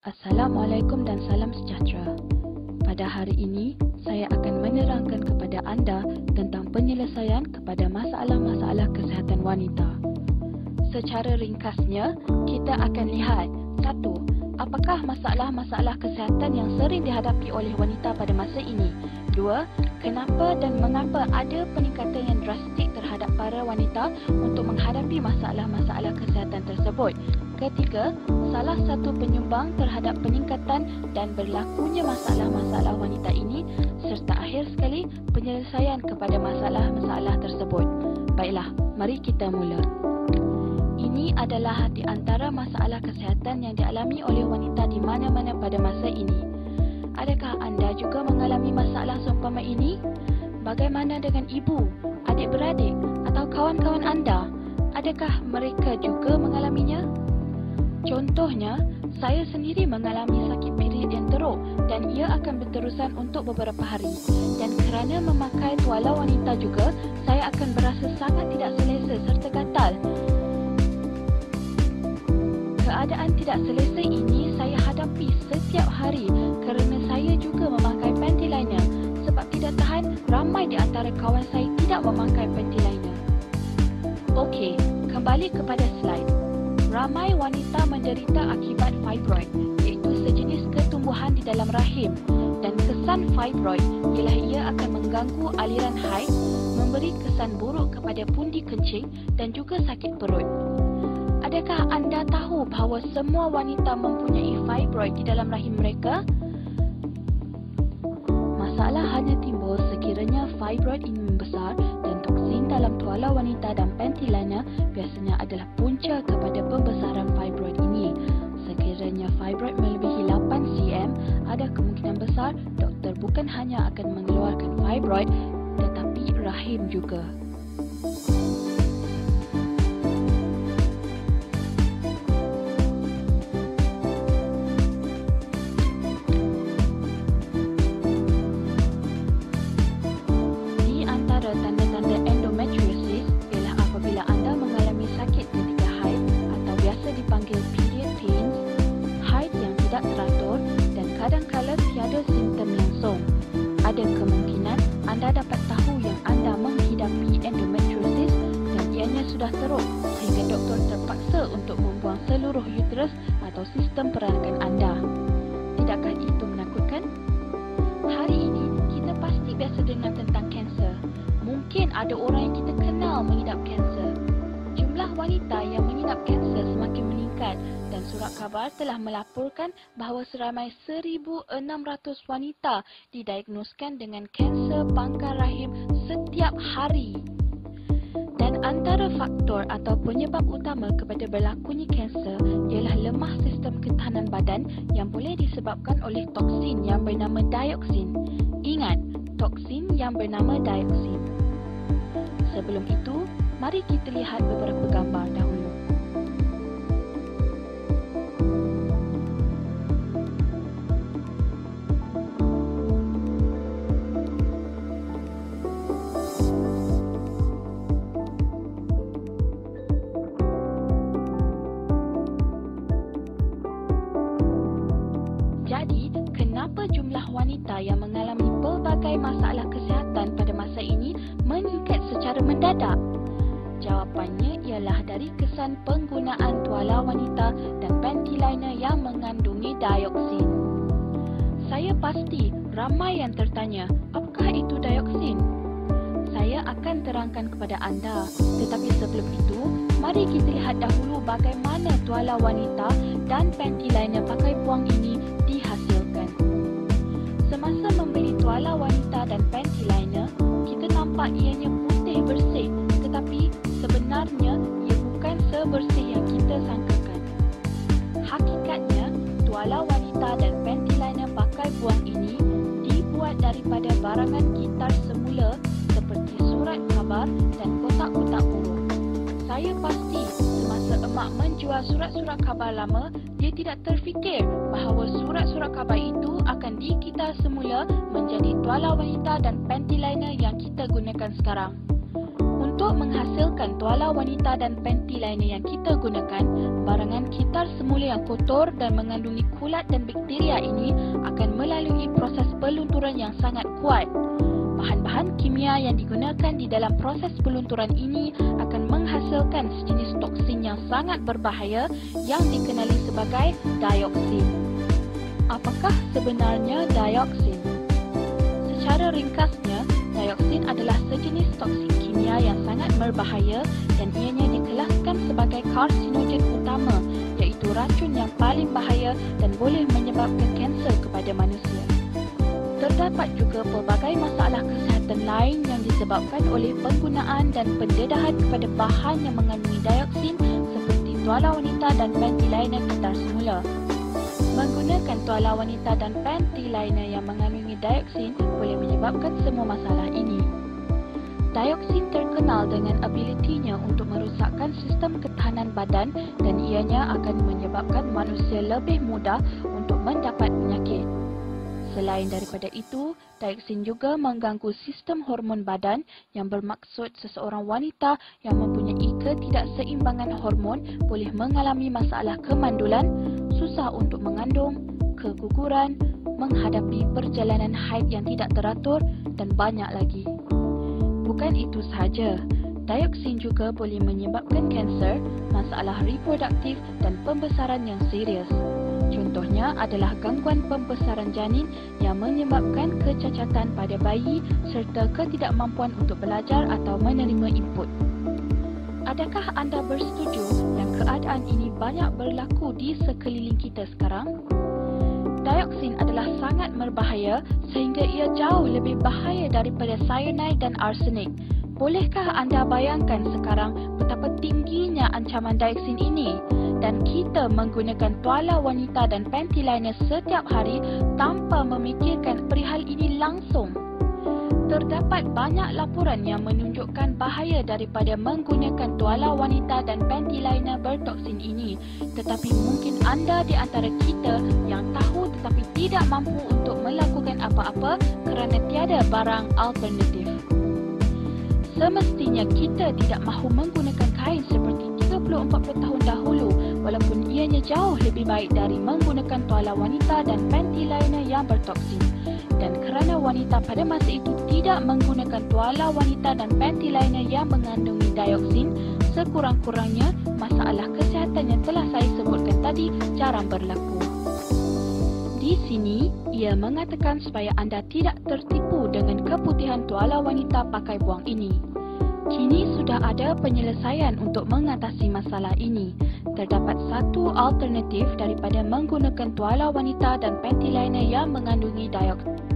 Assalamualaikum dan salam sejahtera. Pada hari ini, saya akan menerangkan kepada anda tentang penyelesaian kepada masalah-masalah kesihatan wanita. Secara ringkasnya, kita akan lihat 1. Apakah masalah-masalah kesihatan yang sering dihadapi oleh wanita pada masa ini? 2. Kenapa dan mengapa ada peningkatan yang drastik terhadap para wanita untuk menghadapi masalah-masalah kesihatan tersebut? Ketiga, salah satu penyumbang terhadap peningkatan dan berlakunya masalah-masalah wanita ini, serta akhir sekali penyelesaian kepada masalah-masalah tersebut. Baiklah, mari kita mula. Ini adalah di antara masalah kesihatan yang dialami oleh wanita di mana-mana pada masa ini. Adakah anda juga mengalami masalah seumpama ini? Bagaimana dengan ibu, adik-beradik atau kawan-kawan anda? Adakah mereka juga mengalaminya? Contohnya, saya sendiri mengalami sakit period yang teruk dan ia akan berterusan untuk beberapa hari. Dan kerana memakai tuala wanita juga, saya akan berasa sangat tidak selesa serta gatal. Keadaan tidak selesa ini saya hadapi setiap hari kerana saya juga memakai panty liner. Sebab tidak tahan, ramai di antara kawan saya tidak memakai panty liner. Okey, kembali kepada slide. Ramai wanita menderita akibat fibroid, iaitu sejenis ketumbuhan di dalam rahim. Dan kesan fibroid ialah ia akan mengganggu aliran haid, memberi kesan buruk kepada pundi kencing dan juga sakit perut. Adakah anda tahu bahawa semua wanita mempunyai fibroid di dalam rahim mereka? Masalah hanya timbul sekiranya fibroid ini membesar dan toksin dalam tuala wanita dan panty liner biasanya adalah punca kepada pembesaran fibroid ini. Sekiranya fibroid melebihi 8 cm, ada kemungkinan besar doktor bukan hanya akan mengeluarkan fibroid tetapi rahim juga. Tanda-tanda endometriosis ialah apabila anda mengalami sakit ketika haid atau biasa dipanggil period pains, haid yang tidak teratur dan kadang-kala tiada simptom langsung. Ada kemungkinan anda dapat tahu yang anda menghidapi endometriosis dan ianya sudah teruk sehingga doktor terpaksa untuk membuang seluruh uterus atau sistem peranakan anda. Tidakkah itu menakutkan? Hari ini kita pasti biasa dengar tentang kanser. Mungkin ada orang yang kita kenal mengidap kanser. Jumlah wanita yang mengidap kanser semakin meningkat dan surat khabar telah melaporkan bahawa seramai 1,600 wanita didiagnoskan dengan kanser pangkal rahim setiap hari. Dan antara faktor atau penyebab utama kepada berlakunya kanser ialah lemah sistem ketahanan badan yang boleh disebabkan oleh toksin yang bernama dioksin. Ingat, toksin yang bernama dioksin. Sebelum itu, mari kita lihat beberapa gambar dahulu. Jadi, kenapa jumlah wanita yang mengalami pelbagai masalah kesihatan pada masa ini meningkat secara mendadak? Jawapannya ialah dari kesan penggunaan tuala wanita dan panty liner yang mengandungi dioksin. Saya pasti ramai yang tertanya, apakah itu dioksin? Saya akan terangkan kepada anda, tetapi sebelum itu, mari kita lihat dahulu bagaimana tuala wanita dan panty liner pakai buang ini dihasilkan. Semasa membeli tuala wanita dan panty liner, kita nampak ianya putih bersih, tetapi sebenarnya ia bukan sebersih yang kita sangkakan. Hakikatnya, tuala wanita dan panty liner pakai buang ini dibuat daripada barangan gitar semula seperti surat khabar dan kotak-kotak huruf. Saya pasti semasa emak menjual surat-surat khabar lama, dia tidak terfikir bahawa surat-surat khabar itu akan digitar semula menjadi tuala wanita dan panty liner yang kita gunakan sekarang. Untuk Untuk menghasilkan tuala wanita dan panti lainnya yang kita gunakan, barangan kitar semula yang kotor dan mengandungi kulat dan bakteria ini akan melalui proses pelunturan yang sangat kuat. Bahan-bahan kimia yang digunakan di dalam proses pelunturan ini akan menghasilkan sejenis toksin yang sangat berbahaya yang dikenali sebagai dioksin. Apakah sebenarnya dioksin? Secara ringkasnya, dioksin adalah sejenis toksin kimia yang sangat berbahaya dan ianya dikelaskan sebagai karsinogen utama, iaitu racun yang paling bahaya dan boleh menyebabkan kanser kepada manusia. Terdapat juga pelbagai masalah kesihatan lain yang disebabkan oleh penggunaan dan pendedahan kepada bahan yang mengandungi dioksin seperti tuala wanita dan panti lainnya kitar semula. Menggunakan tuala wanita dan panti lainnya yang mengandungi dioksin boleh menyebabkan semua masalah ini. Dioksin terkenal dengan abilitinya untuk merosakkan sistem ketahanan badan dan ianya akan menyebabkan manusia lebih mudah untuk mendapat penyakit. Selain daripada itu, dioksin juga mengganggu sistem hormon badan yang bermaksud seseorang wanita yang mempunyai ketidakseimbangan hormon boleh mengalami masalah kemandulan, susah untuk mengandung, keguguran, menghadapi perjalanan haid yang tidak teratur dan banyak lagi. Bukan itu sahaja, dioksin juga boleh menyebabkan kanser, masalah reproduktif dan pembesaran yang serius. Contohnya adalah gangguan pembesaran janin yang menyebabkan kecacatan pada bayi serta ketidakmampuan untuk belajar atau menerima input. Adakah anda bersetuju yang keadaan ini banyak berlaku di sekeliling kita sekarang? Dioksin adalah sangat berbahaya sehingga ia jauh lebih bahaya daripada cyanide dan arsenik. Bolehkah anda bayangkan sekarang betapa tingginya ancaman dioksin ini? Dan kita menggunakan tuala wanita dan panti lainnya setiap hari tanpa memikirkan perihal ini langsung. Terdapat banyak laporan yang menunjukkan bahaya daripada menggunakan tuala wanita dan panti lainnya bertoksin ini. Tetapi mungkin anda di antara kita yang tahu tetapi tidak mampu untuk melakukan apa-apa kerana tiada barang alternatif. Semestinya kita tidak mahu menggunakan kain seperti 30-40 tahun dahulu walaupun ianya jauh lebih baik dari menggunakan tuala wanita dan panti lainnya yang bertoksin. Dan kerana wanita pada masa itu tidak menggunakan tuala wanita dan panti lainnya yang mengandungi dioksin, sekurang-kurangnya masalah kesihatan yang telah saya sebutkan tadi jarang berlaku. Di sini, ia mengatakan supaya anda tidak tertipu dengan keputihan tuala wanita pakai buang ini. Kini sudah ada penyelesaian untuk mengatasi masalah ini. Terdapat satu alternatif daripada menggunakan tuala wanita dan panti lainnya yang mengandungi dioksin.